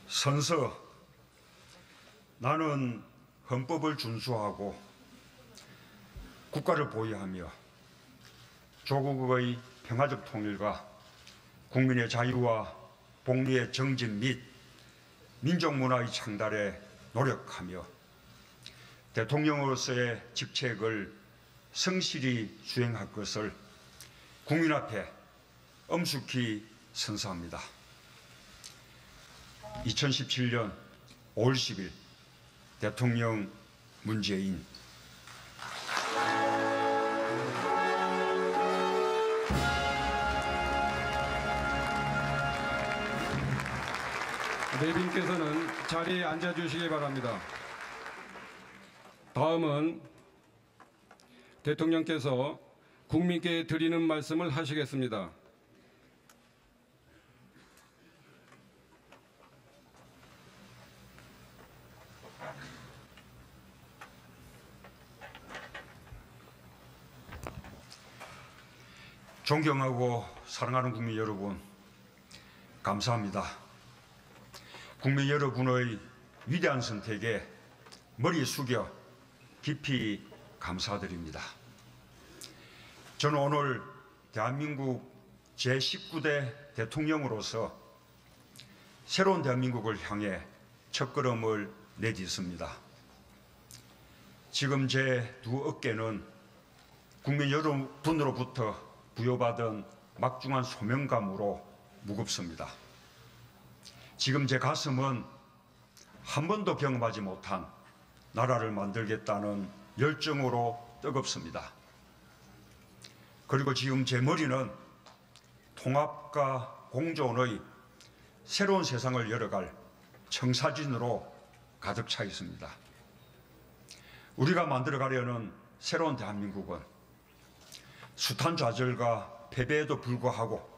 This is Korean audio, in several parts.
선서, 나는 헌법을 준수하고 국가를 보위하며 조국의 평화적 통일과 국민의 자유와 복리의 정진 및 민족문화의 창달에 노력하며 대통령으로서의 직책을 성실히 수행할 것을 국민 앞에 엄숙히 선서합니다. 2017년 5월 10일 대통령 문재인. 내빈께서는 자리에 앉아주시기 바랍니다. 다음은 대통령께서 국민께 드리는 말씀을 하시겠습니다. 존경하고 사랑하는 국민 여러분, 감사합니다. 국민 여러분의 위대한 선택에 머리 숙여 깊이 감사드립니다. 저는 오늘 대한민국 제19대 대통령으로서 새로운 대한민국을 향해 첫걸음을 내딛습니다. 지금 제 두 어깨는 국민 여러분으로부터 부여받은 막중한 소명감으로 무겁습니다. 지금 제 가슴은 한 번도 경험하지 못한 나라를 만들겠다는 열정으로 뜨겁습니다. 그리고 지금 제 머리는 통합과 공존의 새로운 세상을 열어갈 청사진으로 가득 차 있습니다. 우리가 만들어가려는 새로운 대한민국은 숱한 좌절과 패배에도 불구하고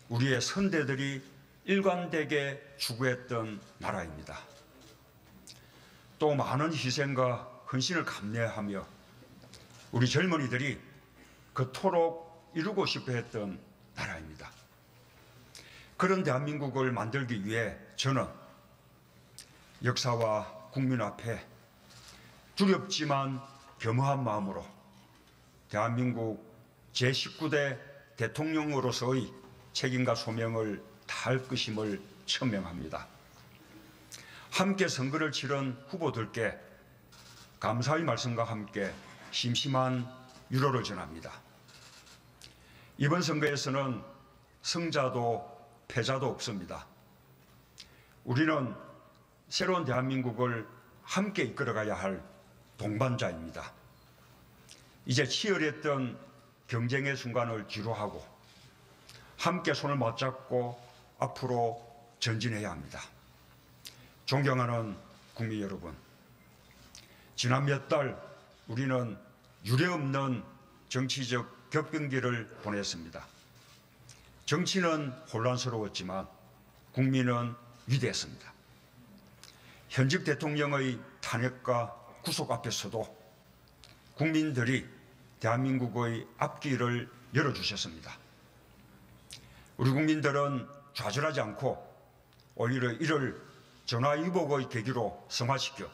우리의 선대들이 일관되게 추구했던 나라입니다. 또 많은 희생과 헌신을 감내하며 우리 젊은이들이 그토록 이루고 싶어 했던 나라입니다. 그런 대한민국을 만들기 위해 저는 역사와 국민 앞에 두렵지만 겸허한 마음으로 대한민국 제19대 대통령으로서의 책임과 소명을 다할 것임을 천명합니다. 함께 선거를 치른 후보들께 감사의 말씀과 함께 심심한 유로를 전합니다. 이번 선거에서는 승자도 패자도 없습니다. 우리는 새로운 대한민국을 함께 이끌어가야 할 동반자입니다. 이제 치열했던 경쟁의 순간을 뒤로하고 함께 손을 맞잡고 앞으로 전진해야 합니다. 존경하는 국민 여러분, 지난 몇 달 우리는 유례없는 정치적 격변기를 보냈습니다. 정치는 혼란스러웠지만 국민은 위대했습니다. 현직 대통령의 탄핵과 구속 앞에서도 국민들이 대한민국의 앞길을 열어주셨습니다. 우리 국민들은 좌절하지 않고 오히려 이를 전화위복의 계기로 승화시켜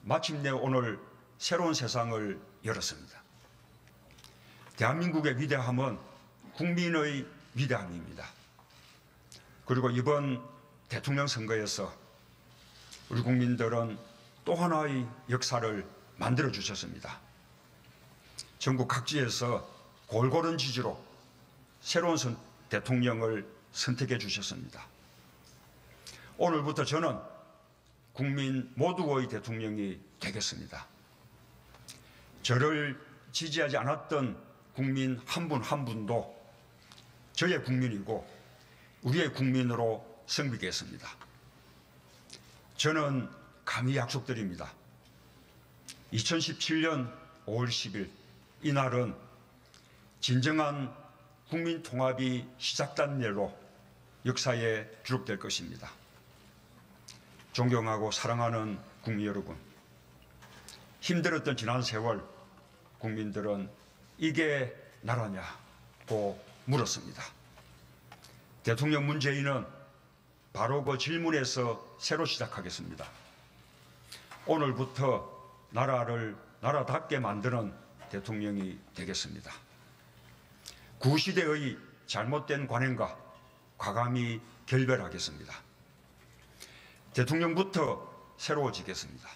마침내 오늘 새로운 세상을 열었습니다. 대한민국의 위대함은 국민의 위대함입니다. 그리고 이번 대통령 선거에서 우리 국민들은 또 하나의 역사를 만들어 주셨습니다. 전국 각지에서 골고른 지지로 새로운 대통령을 선택해 주셨습니다. 오늘부터 저는 국민 모두의 대통령이 되겠습니다. 저를 지지하지 않았던 국민 한 분 한 분도 저의 국민이고 우리의 국민으로 섬기겠습니다. 저는 감히 약속드립니다. 2017년 5월 10일 이날은 진정한 국민 통합이 시작된 날로 역사에 기록될 것입니다. 존경하고 사랑하는 국민 여러분, 힘들었던 지난 세월 국민들은 이게 나라냐고 물었습니다. 대통령 문재인은 바로 그 질문에서 새로 시작하겠습니다. 오늘부터 나라를 나라답게 만드는 대통령이 되겠습니다. 구시대의 잘못된 관행과 과감히 결별하겠습니다. 대통령부터 새로워지겠습니다.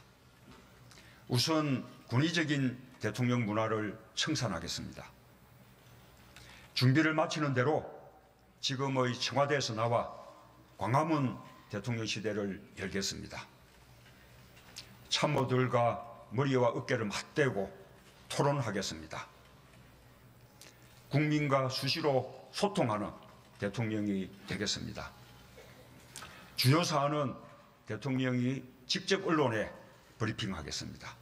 우선 군의적인 대통령 문화를 청산하겠습니다. 준비를 마치는 대로 지금의 청와대에서 나와 광화문 대통령 시대를 열겠습니다. 참모들과 머리와 어깨를 맞대고 토론하겠습니다. 국민과 수시로 소통하는 대통령이 되겠습니다. 주요 사안은 대통령이 직접 언론에 브리핑하겠습니다.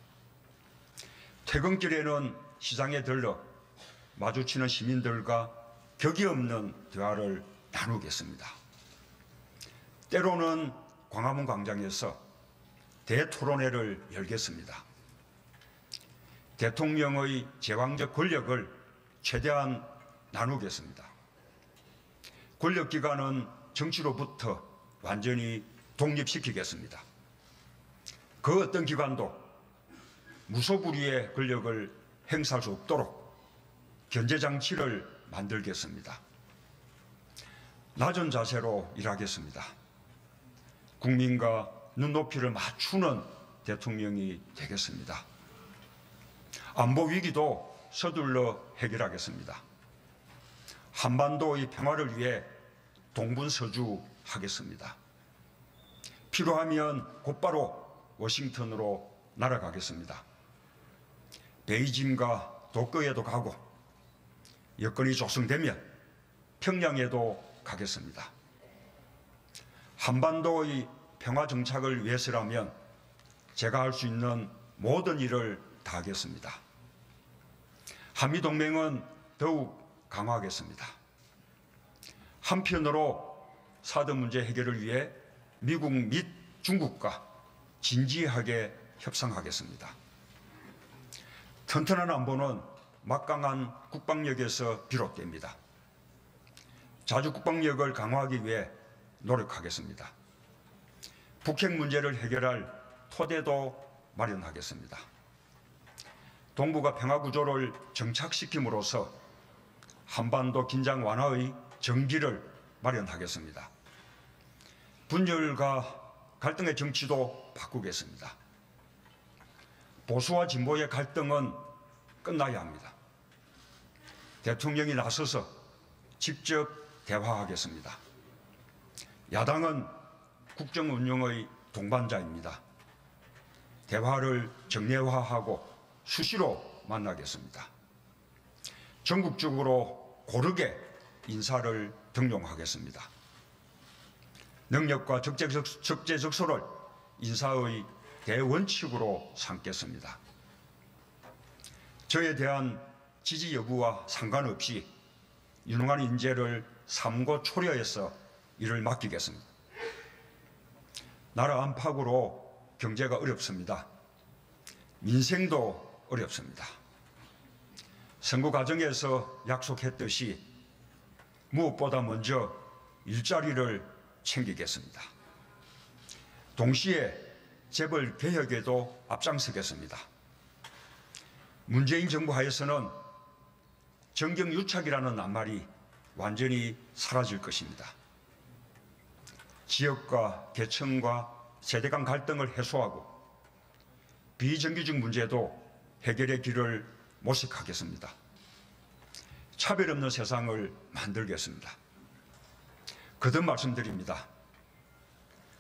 퇴근길에는 시장에 들러 마주치는 시민들과 격이 없는 대화를 나누겠습니다. 때로는 광화문 광장에서 대토론회를 열겠습니다. 대통령의 제왕적 권력을 최대한 나누겠습니다. 권력기관은 정치로부터 완전히 독립시키겠습니다. 그 어떤 기관도 무소불위의 권력을 행사할 수 없도록 견제장치를 만들겠습니다. 낮은 자세로 일하겠습니다. 국민과 눈높이를 맞추는 대통령이 되겠습니다. 안보 위기도 서둘러 해결하겠습니다. 한반도의 평화를 위해 동분서주하겠습니다. 필요하면 곧바로 워싱턴으로 날아가겠습니다. 베이징과 도쿄에도 가고 여건이 조성되면 평양에도 가겠습니다. 한반도의 평화 정착을 위해서라면 제가 할 수 있는 모든 일을 다하겠습니다. 한미동맹은 더욱 강화하겠습니다. 한편으로 사드 문제 해결을 위해 미국 및 중국과 진지하게 협상하겠습니다. 튼튼한 안보는 막강한 국방력에서 비롯됩니다. 자주 국방력을 강화하기 위해 노력하겠습니다. 북핵 문제를 해결할 토대도 마련하겠습니다. 동북아 평화구조를 정착시킴으로써 한반도 긴장 완화의 정기를 마련하겠습니다. 분열과 갈등의 정치도 바꾸겠습니다. 보수와 진보의 갈등은 끝나야 합니다. 대통령이 나서서 직접 대화하겠습니다. 야당은 국정 운영의 동반자입니다. 대화를 정례화하고 수시로 만나겠습니다. 전국적으로 고르게 인사를 등용하겠습니다. 능력과 적재적소를 인사의 대원칙으로 삼겠습니다. 저에 대한 지지 여부와 상관없이 유능한 인재를 삼고초려해서 일을 맡기겠습니다. 나라 안팎으로 경제가 어렵습니다. 민생도 어렵습니다. 선거 과정에서 약속했듯이 무엇보다 먼저 일자리를 챙기겠습니다. 동시에 재벌 개혁에도 앞장서겠습니다. 문재인 정부 하에서는 정경유착이라는 낱말이 완전히 사라질 것입니다. 지역과 계층과 세대 간 갈등을 해소하고 비정규직 문제도 해결의 길을 모색하겠습니다. 차별 없는 세상을 만들겠습니다. 거듭 말씀드립니다.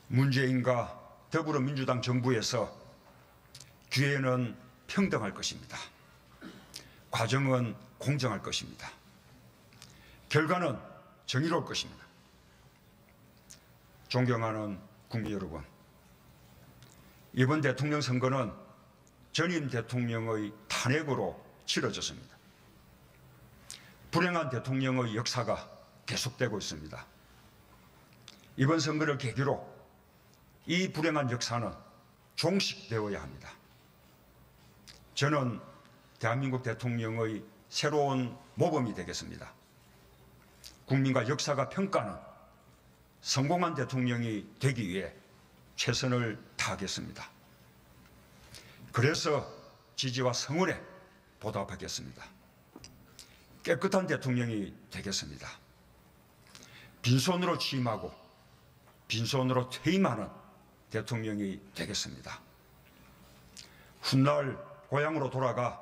문재인과 더불어민주당 정부에서 기회는 평등할 것입니다. 과정은 공정할 것입니다. 결과는 정의로울 것입니다. 존경하는 국민 여러분, 이번 대통령 선거는 전임 대통령의 탄핵으로 치러졌습니다. 불행한 대통령의 역사가 계속되고 있습니다. 이번 선거를 계기로 이 불행한 역사는 종식되어야 합니다. 저는 대한민국 대통령의 새로운 모범이 되겠습니다. 국민과 역사가 평가하는 성공한 대통령이 되기 위해 최선을 다하겠습니다. 그래서 지지와 성원에 보답하겠습니다. 깨끗한 대통령이 되겠습니다. 빈손으로 취임하고 빈손으로 퇴임하는 대통령이 되겠습니다. 훗날 고향으로 돌아가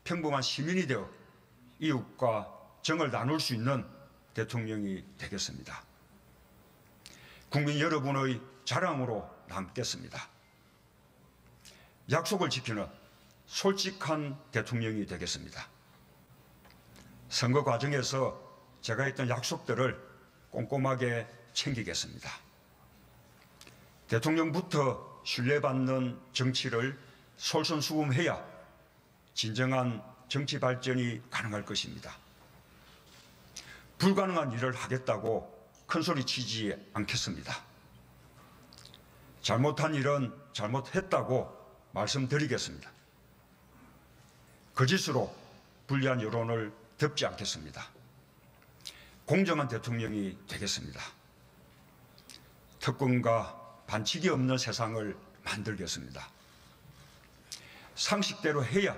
평범한 시민이 되어 이웃과 정을 나눌 수 있는 대통령이 되겠습니다. 국민 여러분의 자랑으로 남겠습니다. 약속을 지키는 솔직한 대통령이 되겠습니다. 선거 과정에서 제가 했던 약속들을 꼼꼼하게 챙기겠습니다. 대통령부터 신뢰받는 정치를 솔선수범해야 진정한 정치 발전이 가능할 것입니다. 불가능한 일을 하겠다고 큰소리 치지 않겠습니다. 잘못한 일은 잘못했다고 말씀드리겠습니다. 거짓으로 불리한 여론을 덮지 않겠습니다. 공정한 대통령이 되겠습니다. 특권과 반칙이 없는 세상을 만들겠습니다. 상식대로 해야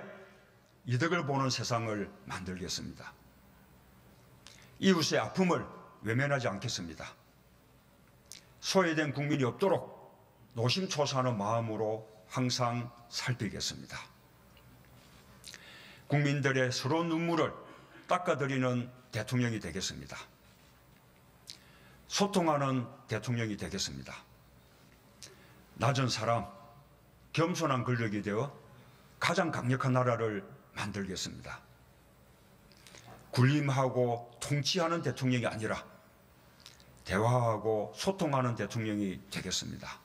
이득을 보는 세상을 만들겠습니다. 이웃의 아픔을 외면하지 않겠습니다. 소외된 국민이 없도록 노심초사하는 마음으로 항상 살피겠습니다. 국민들의 서러운 눈물을 닦아드리는 대통령이 되겠습니다. 소통하는 대통령이 되겠습니다. 낮은 사람, 겸손한 권력이 되어 가장 강력한 나라를 만들겠습니다. 군림하고 통치하는 대통령이 아니라 대화하고 소통하는 대통령이 되겠습니다.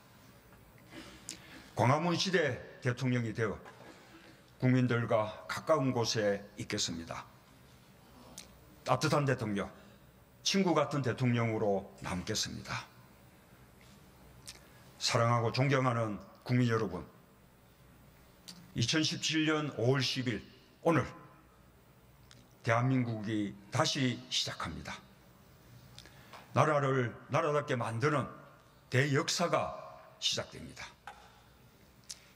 광화문 시대 대통령이 되어 국민들과 가까운 곳에 있겠습니다. 따뜻한 대통령, 친구 같은 대통령으로 남겠습니다. 사랑하고 존경하는 국민 여러분, 2017년 5월 10일 오늘 대한민국이 다시 시작합니다. 나라를 나라답게 만드는 대역사가 시작됩니다.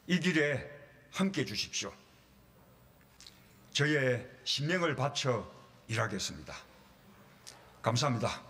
이 길에 함께해 주십시오. 저의 신명을 바쳐 일하겠습니다. 감사합니다.